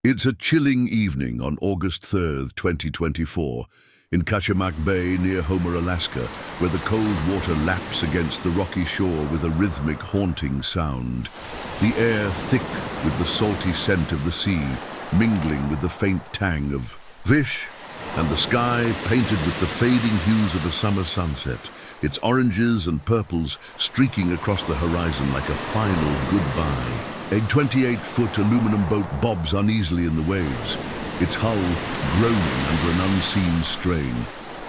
It's a chilling evening on August 3rd, 2024, in Kachemak Bay near Homer, Alaska, where the cold water laps against the rocky shore with a rhythmic, haunting sound. The air thick with the salty scent of the sea, mingling with the faint tang of fish, and the sky painted with the fading hues of a summer sunset, its oranges and purples streaking across the horizon like a final goodbye. A 28-foot aluminum boat bobs uneasily in the waves, its hull groaning under an unseen strain,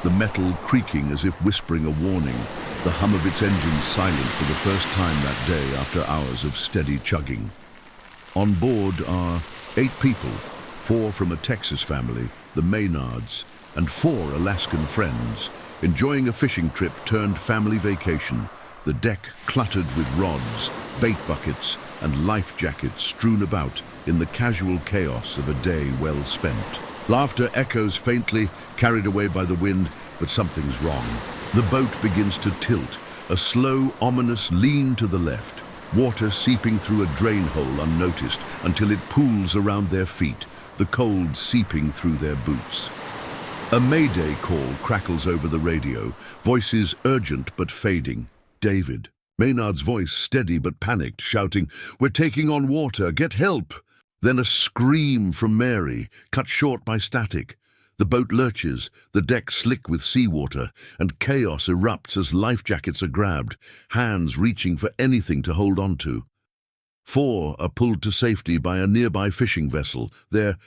the metal creaking as if whispering a warning, the hum of its engines silent for the first time that day after hours of steady chugging. On board are 8 people, 4 from a Texas family, the Maynards, and 4 Alaskan friends, enjoying a fishing trip turned family vacation, the deck cluttered with rods, bait buckets, and life jackets strewn about in the casual chaos of a day well spent. Laughter echoes faintly, carried away by the wind, but something's wrong. The boat begins to tilt, a slow, ominous lean to the left, water seeping through a drain hole unnoticed until it pools around their feet, the cold seeping through their boots. A mayday call crackles over the radio, voices urgent but fading. David. Maynard's voice steady but panicked, shouting, "We're taking on water, get help!" Then a scream from Mary, cut short by static. The boat lurches, the deck slick with seawater, and chaos erupts as life jackets are grabbed, hands reaching for anything to hold on to. 4 are pulled to safety by a nearby fishing vessel, their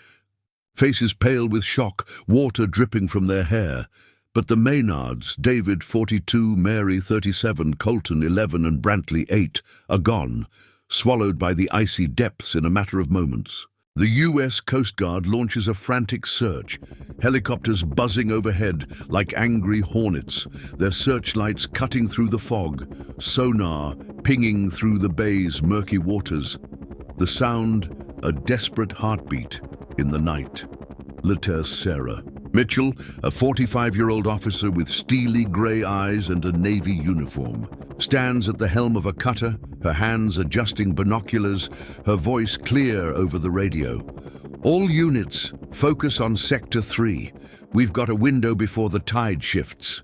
faces pale with shock, water dripping from their hair. But the Maynards, David 42, Mary 37, Colton 11 and Brantley 8, are gone, swallowed by the icy depths in a matter of moments. The U.S. Coast Guard launches a frantic search, helicopters buzzing overhead like angry hornets, their searchlights cutting through the fog, sonar pinging through the bay's murky waters. The sound, a desperate heartbeat in the night. Lieutenant Sarah. Mitchell, a 45-year-old officer with steely grey eyes and a Navy uniform, stands at the helm of a cutter, her hands adjusting binoculars, her voice clear over the radio. "All units, focus on Sector 3. We've got a window before the tide shifts."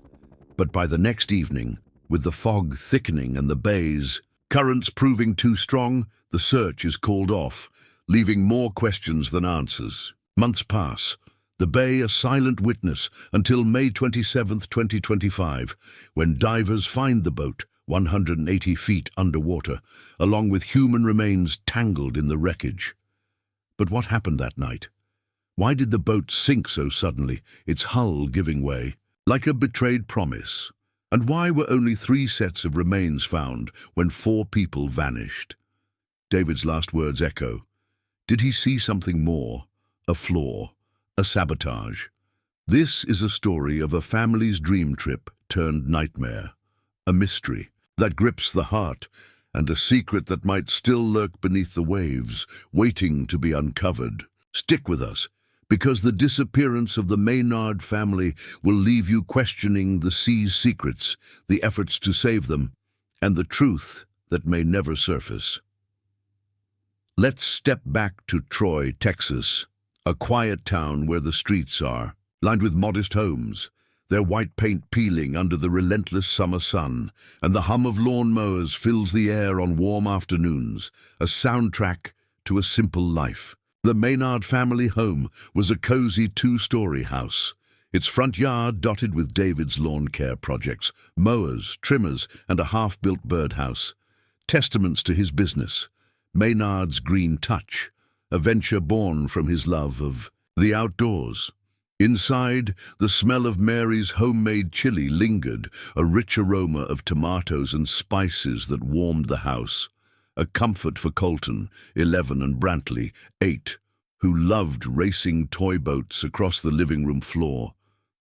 But by the next evening, with the fog thickening and the bay's currents proving too strong, the search is called off, leaving more questions than answers. Months pass. The bay a silent witness until May 27, 2025, when divers find the boat 180 feet underwater, along with human remains tangled in the wreckage. But what happened that night? Why did the boat sink so suddenly, its hull giving way, like a betrayed promise? And why were only 3 sets of remains found when 4 people vanished? David's last words echo. Did he see something more? A flaw? A sabotage? This is a story of a family's dream trip turned nightmare, a mystery that grips the heart, and a secret that might still lurk beneath the waves, waiting to be uncovered. Stick with us, because the disappearance of the Maynard family will leave you questioning the sea's secrets, the efforts to save them, and the truth that may never surface. Let's step back to Troy, Texas, a quiet town where the streets are, lined with modest homes, their white paint peeling under the relentless summer sun, and the hum of lawn mowers fills the air on warm afternoons, a soundtrack to a simple life. The Maynard family home was a cozy 2-story house, its front yard dotted with David's lawn care projects, mowers, trimmers, and a half-built birdhouse, testaments to his business, Maynard's green touch, a venture born from his love of the outdoors. Inside, the smell of Mary's homemade chili lingered, a rich aroma of tomatoes and spices that warmed the house, a comfort for Colton, 11, and Brantley, 8, who loved racing toy boats across the living room floor,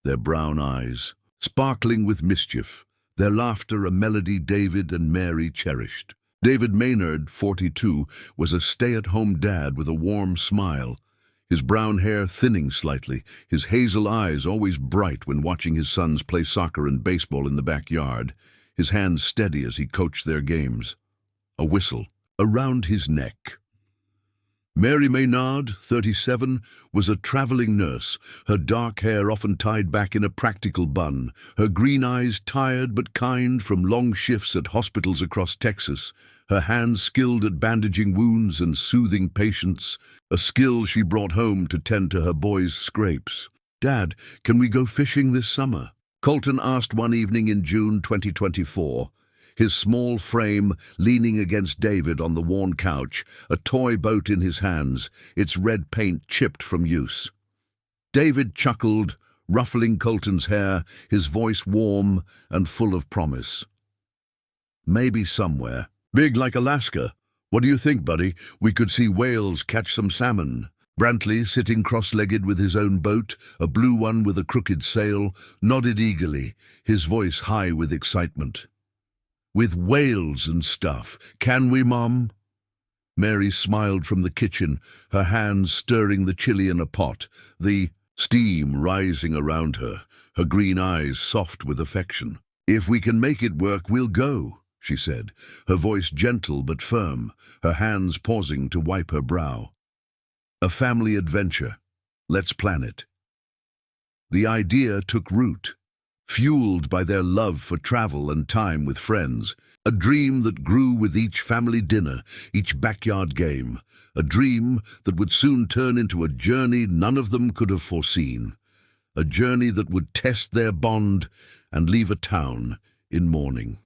their brown eyes sparkling with mischief, their laughter a melody David and Mary cherished. David Maynard, 42, was a stay-at-home dad with a warm smile, his brown hair thinning slightly, his hazel eyes always bright when watching his sons play soccer and baseball in the backyard, his hands steady as he coached their games. A whistle around his neck. Mary Maynard, 37, was a traveling nurse, her dark hair often tied back in a practical bun, her green eyes tired but kind from long shifts at hospitals across Texas, her hands skilled at bandaging wounds and soothing patients, a skill she brought home to tend to her boys' scrapes. "Dad, can we go fishing this summer?" Colton asked one evening in June 2024. His small frame leaning against David on the worn couch, a toy boat in his hands, its red paint chipped from use. David chuckled, ruffling Colton's hair, his voice warm and full of promise. "Maybe somewhere. Big like Alaska. What do you think, buddy? We could see whales, catch some salmon." Brantley, sitting cross-legged with his own boat, a blue one with a crooked sail, nodded eagerly, his voice high with excitement. "With whales and stuff. Can we, Mom?" Mary smiled from the kitchen, her hands stirring the chili in a pot, the steam rising around her, her green eyes soft with affection. "If we can make it work, we'll go," she said, her voice gentle but firm, her hands pausing to wipe her brow. "A family adventure. Let's plan it." The idea took root. Fueled by their love for travel and time with friends, a dream that grew with each family dinner, each backyard game, a dream that would soon turn into a journey none of them could have foreseen, a journey that would test their bond and leave a town in mourning.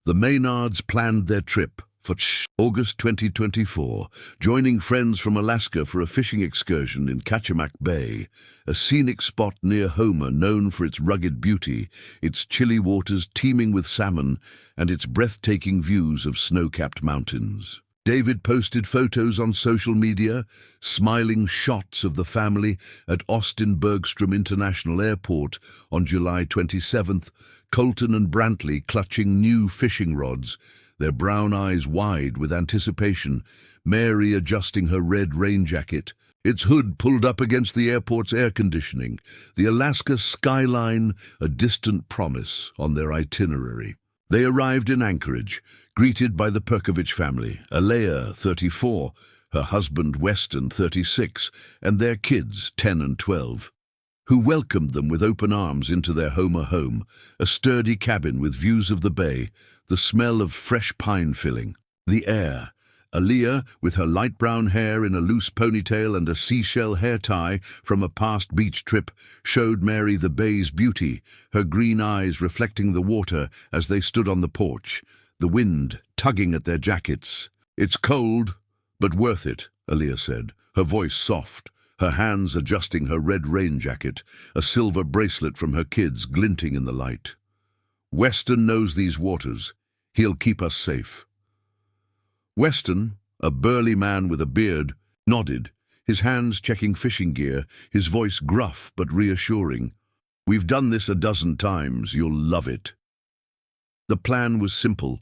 The Maynards planned their trip for August 2024, joining friends from Alaska for a fishing excursion in Kachemak Bay, a scenic spot near Homer known for its rugged beauty, its chilly waters teeming with salmon, and its breathtaking views of snow-capped mountains. David posted photos on social media, smiling shots of the family at Austin Bergstrom International Airport on July 27th, Colton and Brantley clutching new fishing rods, their brown eyes wide with anticipation, Mary adjusting her red rain jacket, its hood pulled up against the airport's air conditioning, the Alaska skyline a distant promise on their itinerary. They arrived in Anchorage, greeted by the Perkovich family, Alea, 34, her husband Weston, 36, and their kids, 10 and 12, who welcomed them with open arms into their Homer home, a sturdy cabin with views of the bay, the smell of fresh pine filling, the air. Alea, with her light brown hair in a loose ponytail and a seashell hair tie from a past beach trip, showed Mary the bay's beauty, her green eyes reflecting the water as they stood on the porch, the wind tugging at their jackets. "It's cold, but worth it," Alea said, her voice soft, her hands adjusting her red rain jacket, a silver bracelet from her kids glinting in the light. "Weston knows these waters. He'll keep us safe." Weston, a burly man with a beard, nodded, his hands checking fishing gear, his voice gruff but reassuring. "We've done this a dozen times. You'll love it." The plan was simple.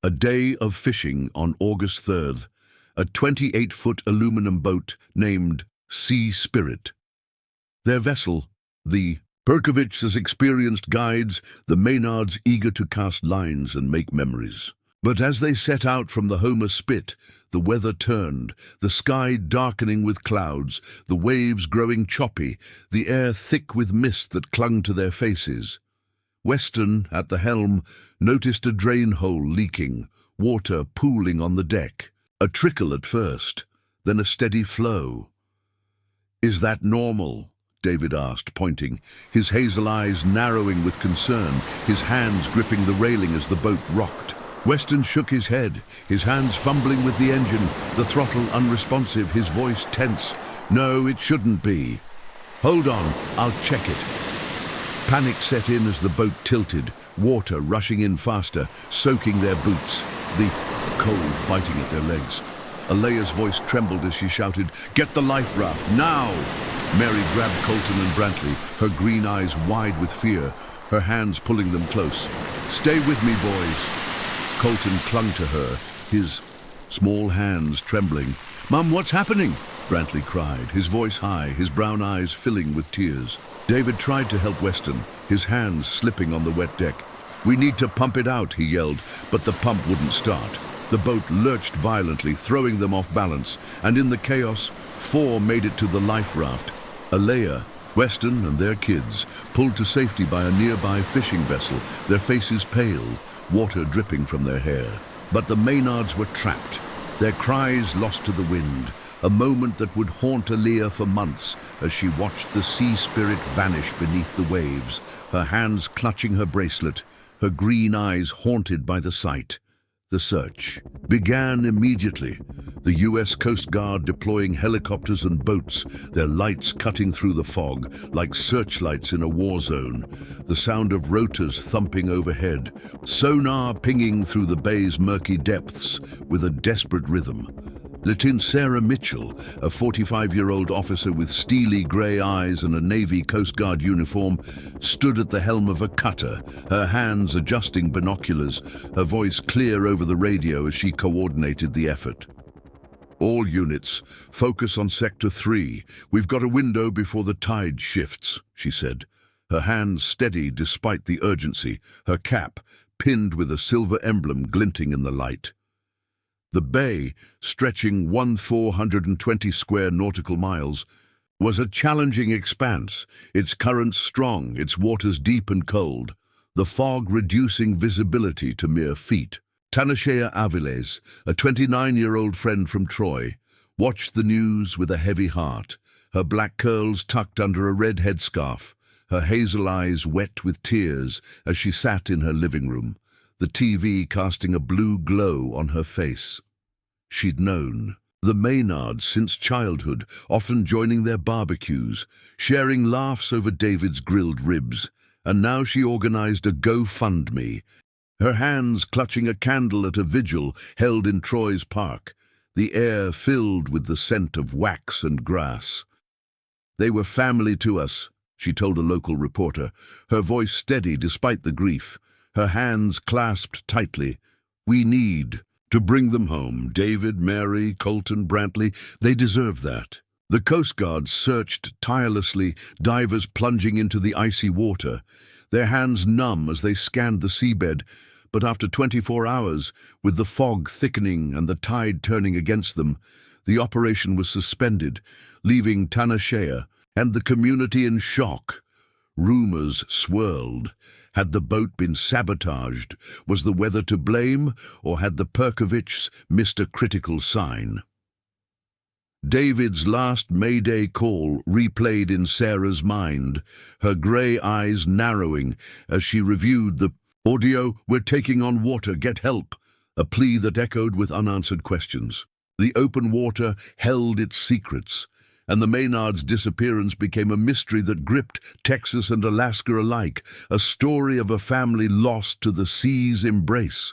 A day of fishing on August 3rd, a 28-foot aluminum boat named Sea Spirit. Their vessel, the Perkovichs as experienced guides, the Maynards eager to cast lines and make memories. But as they set out from the Homer Spit, the weather turned, the sky darkening with clouds, the waves growing choppy, the air thick with mist that clung to their faces. Weston, at the helm, noticed a drain hole leaking, water pooling on the deck. A trickle at first, then a steady flow. "Is that normal?" David asked, pointing, his hazel eyes narrowing with concern, his hands gripping the railing as the boat rocked. Weston shook his head, his hands fumbling with the engine, the throttle unresponsive, his voice tense. "No, it shouldn't be." "Hold on, I'll check it." Panic set in as the boat tilted, water rushing in faster, soaking their boots, the cold biting at their legs. Alea's voice trembled as she shouted, "Get the life raft, now!" Mary grabbed Colton and Brantley, her green eyes wide with fear, her hands pulling them close. "Stay with me, boys." Colton clung to her, his small hands trembling. "Mum, what's happening?" Brantley cried, his voice high, his brown eyes filling with tears. David tried to help Weston, his hands slipping on the wet deck. "We need to pump it out," he yelled, but the pump wouldn't start. The boat lurched violently, throwing them off balance, and in the chaos, 4 made it to the life raft. Alea, Weston and their kids pulled to safety by a nearby fishing vessel, their faces pale, water dripping from their hair. But the Maynards were trapped, their cries lost to the wind, a moment that would haunt Alea for months as she watched the sea spirit vanish beneath the waves, her hands clutching her bracelet, her green eyes haunted by the sight. The search began immediately, the U.S. Coast Guard deploying helicopters and boats, their lights cutting through the fog like searchlights in a war zone, the sound of rotors thumping overhead, sonar pinging through the bay's murky depths with a desperate rhythm. Lieutenant Sarah Mitchell, a 45-year-old officer with steely grey eyes and a Navy Coast Guard uniform, stood at the helm of a cutter, her hands adjusting binoculars, her voice clear over the radio as she coordinated the effort. "All units, focus on Sector 3. We've got a window before the tide shifts," she said, her hands steady despite the urgency, her cap pinned with a silver emblem glinting in the light. The bay, stretching 1,420 square nautical miles, was a challenging expanse, its currents strong, its waters deep and cold, the fog reducing visibility to mere feet. Tanashea Aviles, a 29-year-old friend from Troy, watched the news with a heavy heart, her black curls tucked under a red headscarf, her hazel eyes wet with tears as she sat in her living room, the TV casting a blue glow on her face. She'd known the Maynards since childhood, often joining their barbecues, sharing laughs over David's grilled ribs, and now she organized a GoFundMe, her hands clutching a candle at a vigil held in Troy's park, the air filled with the scent of wax and grass. "They were family to us," she told a local reporter, her voice steady despite the grief, her hands clasped tightly. "We need to bring them home. David, Mary, Colton, Brantley, they deserve that." The Coast Guard searched tirelessly, divers plunging into the icy water, their hands numb as they scanned the seabed. But after 24 hours, with the fog thickening and the tide turning against them, the operation was suspended, leaving Tanashea and the community in shock. Rumors swirled. Had the boat been sabotaged? Was the weather to blame, or had the Perkovics missed a critical sign? David's last Mayday call replayed in Sarah's mind, her grey eyes narrowing as she reviewed the audio. "We're taking on water, get help," a plea that echoed with unanswered questions. The open water held its secrets, and the Maynards' disappearance became a mystery that gripped Texas and Alaska alike, a story of a family lost to the sea's embrace.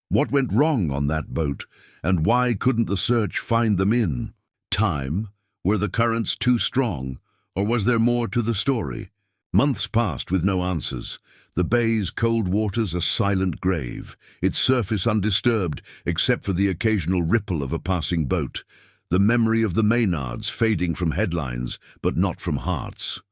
What went wrong on that boat, and why couldn't the search find them in time? Were the currents too strong, or was there more to the story? Months passed with no answers, the bay's cold waters a silent grave, its surface undisturbed except for the occasional ripple of a passing boat, the memory of the Maynards fading from headlines, but not from hearts.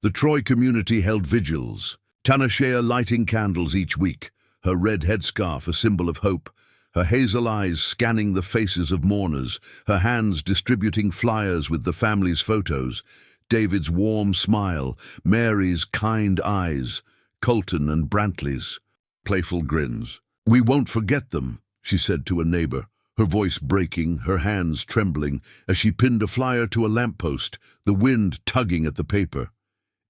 The Troy community held vigils, Tanashea lighting candles each week, her red headscarf a symbol of hope, her hazel eyes scanning the faces of mourners, her hands distributing flyers with the family's photos, David's warm smile, Mary's kind eyes, Colton and Brantley's playful grins. "We won't forget them," she said to a neighbor, her voice breaking, her hands trembling as she pinned a flyer to a lamppost, the wind tugging at the paper.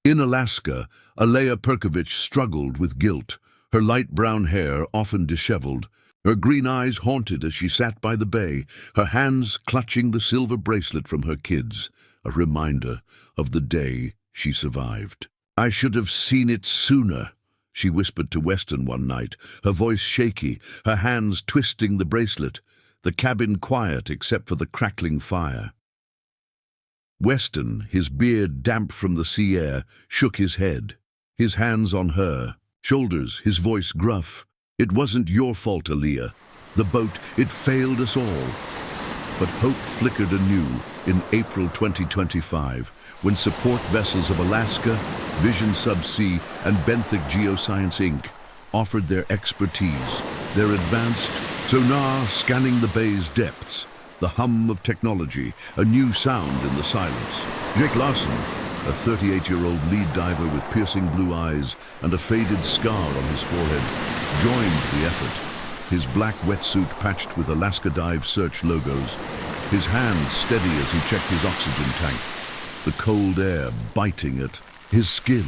In Alaska, Alea Perkovich struggled with guilt, her light brown hair often disheveled, her green eyes haunted as she sat by the bay, her hands clutching the silver bracelet from her kids, a reminder of the day she survived. "I should have seen it sooner," she whispered to Weston one night, her voice shaky, her hands twisting the bracelet, the cabin quiet except for the crackling fire. Weston, his beard damp from the sea air, shook his head, his hands on her shoulders, his voice gruff. "It wasn't your fault, Alea. The boat, it failed us all." But hope flickered anew in April 2025, when support vessels of Alaska, Vision Subsea, and Benthic Geoscience Inc. offered their expertise, their advanced, Sonar scanning the bay's depths, the hum of technology, a new sound in the silence. Jake Larson, a 38-year-old lead diver with piercing blue eyes and a faded scar on his forehead, joined the effort, his black wetsuit patched with Alaska Dive search logos, his hands steady as he checked his oxygen tank, the cold air biting at his skin.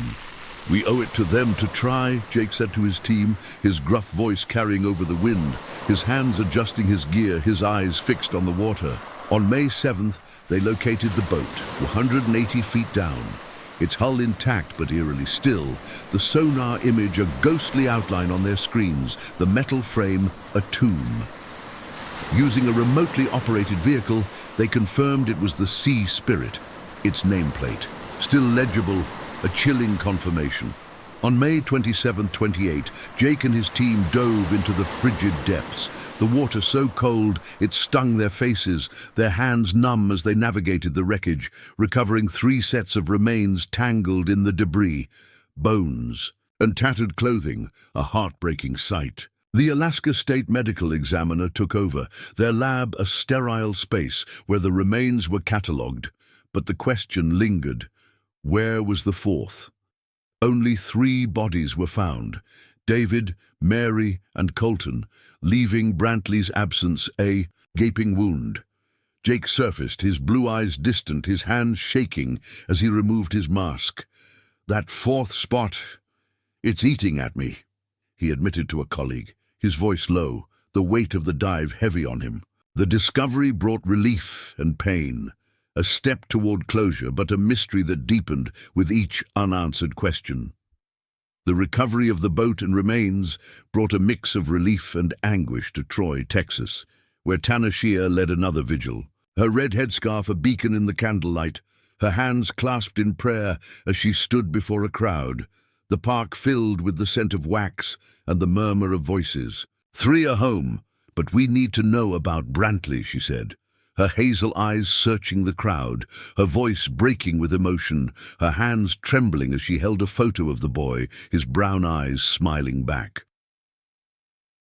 "We owe it to them to try," Jake said to his team, his gruff voice carrying over the wind, his hands adjusting his gear, his eyes fixed on the water. On May 7th, they located the boat, 180 feet down, its hull intact but eerily still, the sonar image a ghostly outline on their screens, the metal frame a tomb. Using a remotely operated vehicle, they confirmed it was the Sea Spirit, its nameplate, still legible, a chilling confirmation. On May 27, 28, Jake and his team dove into the frigid depths, the water so cold it stung their faces, their hands numb as they navigated the wreckage, recovering 3 sets of remains tangled in the debris, bones and tattered clothing, a heartbreaking sight. The Alaska State Medical Examiner took over, their lab a sterile space where the remains were catalogued, but the question lingered. Where was the 4th? Only 3 bodies were found, David, Mary, and Colton, leaving Brantley's absence a gaping wound. Jake surfaced, his blue eyes distant, his hands shaking as he removed his mask. "That 4th spot, it's eating at me," he admitted to a colleague, his voice low, the weight of the dive heavy on him. The discovery brought relief and pain. A step toward closure, but a mystery that deepened with each unanswered question. The recovery of the boat and remains brought a mix of relief and anguish to Troy, Texas, where Tanner Shear led another vigil, her red headscarf a beacon in the candlelight, her hands clasped in prayer as she stood before a crowd, the park filled with the scent of wax and the murmur of voices. "3 are home, but we need to know about Brantley," she said, her hazel eyes searching the crowd, her voice breaking with emotion, her hands trembling as she held a photo of the boy, his brown eyes smiling back.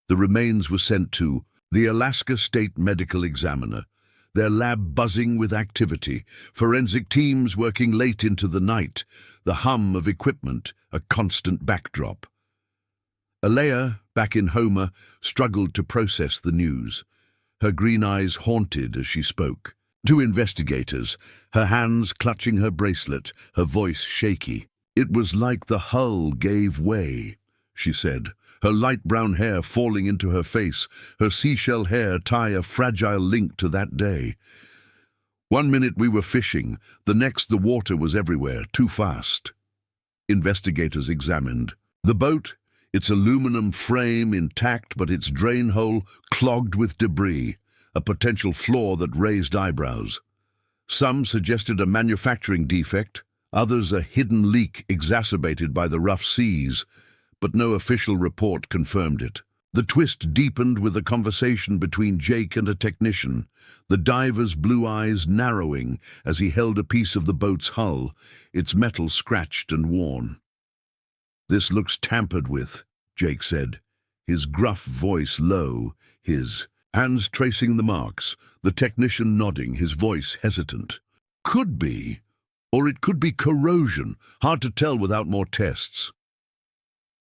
The remains were sent to the Alaska State Medical Examiner, their lab buzzing with activity, forensic teams working late into the night, the hum of equipment a constant backdrop. Alea, back in Homer, struggled to process the news. Her green eyes haunted as she spoke. To investigators, her hands clutching her bracelet, her voice shaky. "It was like the hull gave way," she said, her light brown hair falling into her face, her seashell hair tie a fragile link to that day. "One minute we were fishing, the next the water was everywhere, too fast." Investigators examined the boat, its aluminum frame intact but its drain hole clogged with debris, a potential flaw that raised eyebrows. Some suggested a manufacturing defect, others a hidden leak exacerbated by the rough seas, but no official report confirmed it. The twist deepened with a conversation between Jake and a technician, the diver's blue eyes narrowing as he held a piece of the boat's hull, its metal scratched and worn. "This looks tampered with," Jake said, his gruff voice low, his hands tracing the marks, the technician nodding, his voice hesitant. "Could be, or it could be corrosion, hard to tell without more tests."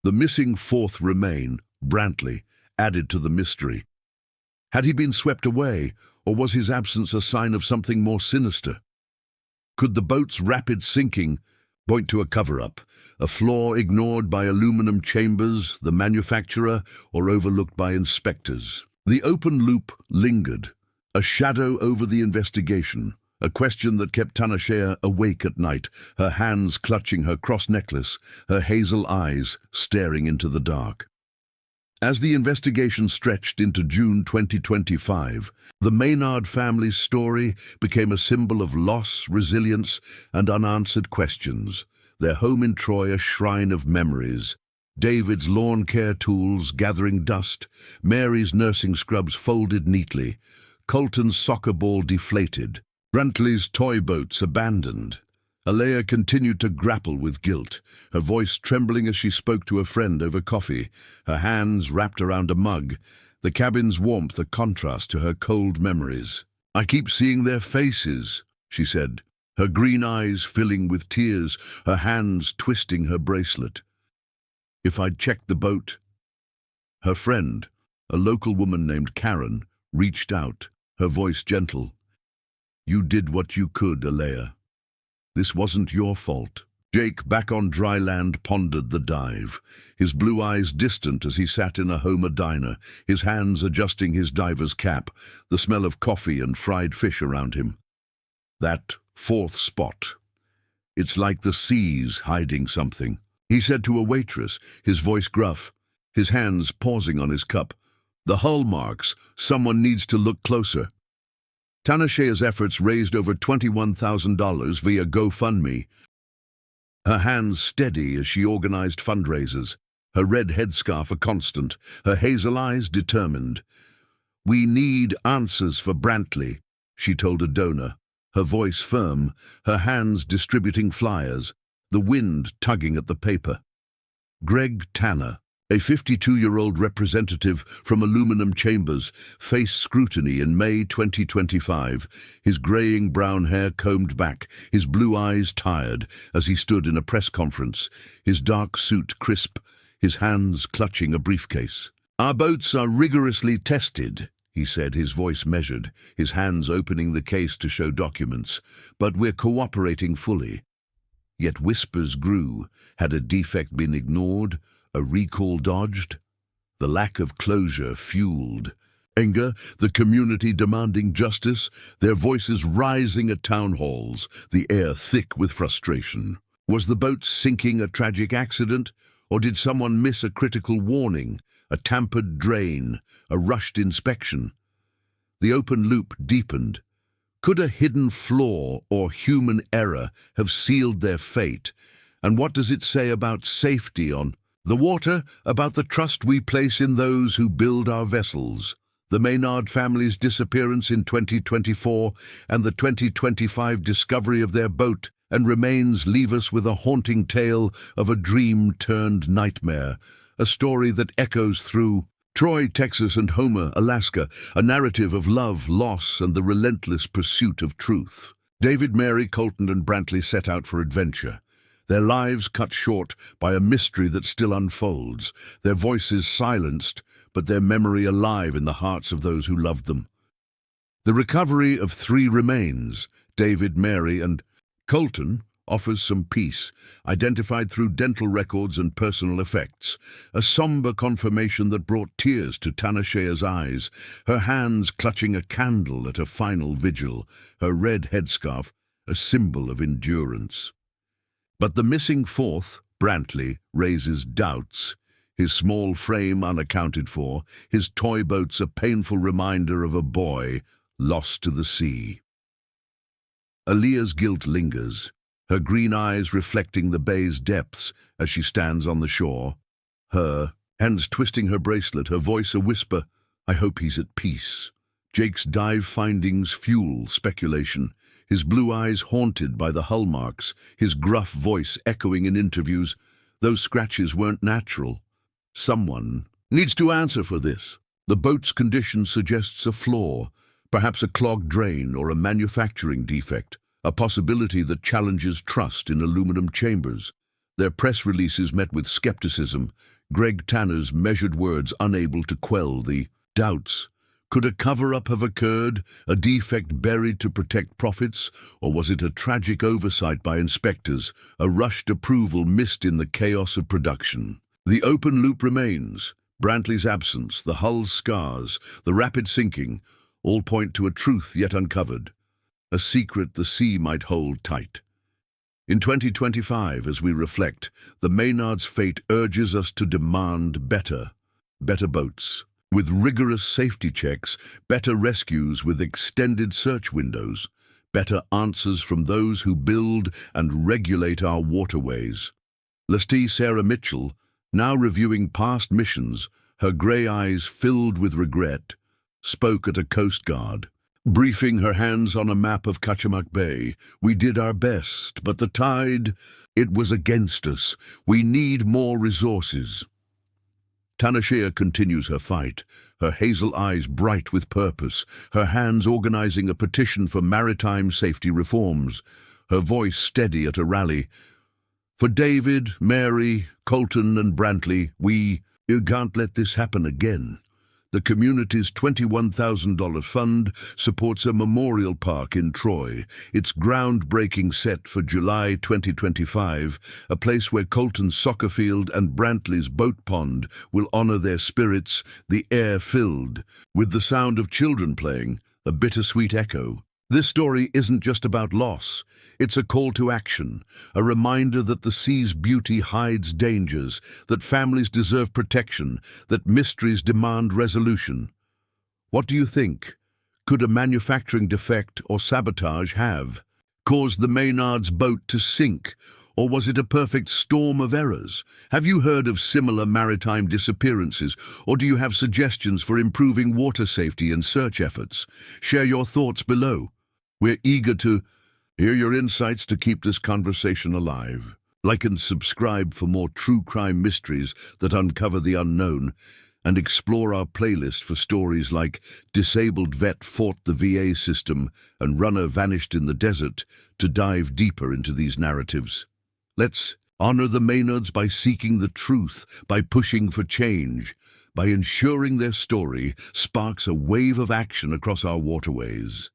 The missing 4th remain, Brantley, added to the mystery. Had he been swept away, or was his absence a sign of something more sinister? Could the boat's rapid sinking point to a cover-up, a flaw ignored by aluminum chambers, the manufacturer, or overlooked by inspectors? The open loop lingered, a shadow over the investigation, a question that kept Tanner Shear awake at night, her hands clutching her cross necklace, her hazel eyes staring into the dark. As the investigation stretched into June 2025, the Maynard family's story became a symbol of loss, resilience, and unanswered questions, their home in Troy a shrine of memories. David's lawn care tools gathering dust, Mary's nursing scrubs folded neatly, Colton's soccer ball deflated, Brantley's toy boats abandoned. Alea continued to grapple with guilt, her voice trembling as she spoke to a friend over coffee, her hands wrapped around a mug, the cabin's warmth a contrast to her cold memories. "I keep seeing their faces," she said, her green eyes filling with tears, her hands twisting her bracelet. "If I'd checked the boat." Her friend, a local woman named Karen, reached out, her voice gentle. "You did what you could, Alea. This wasn't your fault." Jake, back on dry land, pondered the dive, his blue eyes distant as he sat in a Homer diner, his hands adjusting his diver's cap, the smell of coffee and fried fish around him. "That fourth spot. It's like the sea's hiding something," he said to a waitress, his voice gruff, his hands pausing on his cup. "The hull marks. Someone needs to look closer." Tanashea's efforts raised over $21,000 via GoFundMe, her hands steady as she organized fundraisers, her red headscarf a constant, her hazel eyes determined. "We need answers for Brantley," she told a donor, her voice firm, her hands distributing flyers, the wind tugging at the paper. Greg Tanner, a 52-year-old representative from Aluminum Chambers, faced scrutiny in May 2025, his graying brown hair combed back, his blue eyes tired as he stood in a press conference, his dark suit crisp, his hands clutching a briefcase. "Our boats are rigorously tested," he said, his voice measured, his hands opening the case to show documents, "but we're cooperating fully." Yet whispers grew. Had a defect been ignored? A recall dodged? The lack of closure fueled anger, the community demanding justice, their voices rising at town halls, the air thick with frustration. Was the boat sinking a tragic accident, or did someone miss a critical warning, a tampered drain, a rushed inspection? The open loop deepened. Could a hidden flaw or human error have sealed their fate? And what does it say about safety on the water, about the trust we place in those who build our vessels? The Maynard family's disappearance in 2024 and the 2025 discovery of their boat and remains leave us with a haunting tale of a dream turned nightmare, a story that echoes through Troy, Texas, and Homer, Alaska, a narrative of love, loss, and the relentless pursuit of truth. David, Mary, Colton, and Brantley set out for adventure, their lives cut short by a mystery that still unfolds, their voices silenced, but their memory alive in the hearts of those who loved them. The recovery of 3 remains, David, Mary, and Colton, offers some peace, identified through dental records and personal effects, a somber confirmation that brought tears to Tanashea's eyes, her hands clutching a candle at a final vigil, her red headscarf a symbol of endurance. But the missing 4th, Brantley, raises doubts, his small frame unaccounted for, his toy boats a painful reminder of a boy lost to the sea. Alea's guilt lingers, her green eyes reflecting the bay's depths as she stands on the shore, her hands twisting her bracelet, her voice a whisper, "I hope he's at peace." Jake's dive findings fuel speculation, his blue eyes haunted by the hull marks, his gruff voice echoing in interviews. Those scratches weren't natural. Someone needs to answer for this. The boat's condition suggests a flaw, perhaps a clogged drain or a manufacturing defect, a possibility that challenges trust in Aluminum Chambers. Their press releases met with skepticism, Greg Tanner's measured words unable to quell the doubts. Could a cover-up have occurred, a defect buried to protect profits, or was it a tragic oversight by inspectors, a rushed approval missed in the chaos of production? The open loop remains, Brantley's absence, the hull's scars, the rapid sinking, all point to a truth yet uncovered, a secret the sea might hold tight. In 2025, as we reflect, the Maynard's fate urges us to demand better boats, with rigorous safety checks, better rescues with extended search windows, better answers from those who build and regulate our waterways. Lestee Sarah Mitchell, now reviewing past missions, her grey eyes filled with regret, spoke at a Coast Guard, briefing her hands on a map of Kachemak Bay. "We did our best, but the tide, it was against us. We need more resources." Tanashea continues her fight, her hazel eyes bright with purpose, her hands organizing a petition for maritime safety reforms, her voice steady at a rally. For David, Mary, Colton and Brantley, you can't let this happen again. The community's $21,000 fund supports a memorial park in Troy. Its groundbreaking set for July 2025, a place where Colton's soccer field and Brantley's boat pond will honor their spirits, the air filled with the sound of children playing, a bittersweet echo. This story isn't just about loss. It's a call to action, a reminder that the sea's beauty hides dangers, that families deserve protection, that mysteries demand resolution. What do you think? Could a manufacturing defect or sabotage have caused the Maynard's boat to sink, or was it a perfect storm of errors? Have you heard of similar maritime disappearances, or do you have suggestions for improving water safety and search efforts? Share your thoughts below. We're eager to hear your insights to keep this conversation alive. Like and subscribe for more true crime mysteries that uncover the unknown, and explore our playlist for stories like Disabled Vet Fought the VA System and Runner Vanished in the Desert to dive deeper into these narratives. Let's honor the Maynards by seeking the truth, by pushing for change, by ensuring their story sparks a wave of action across our waterways.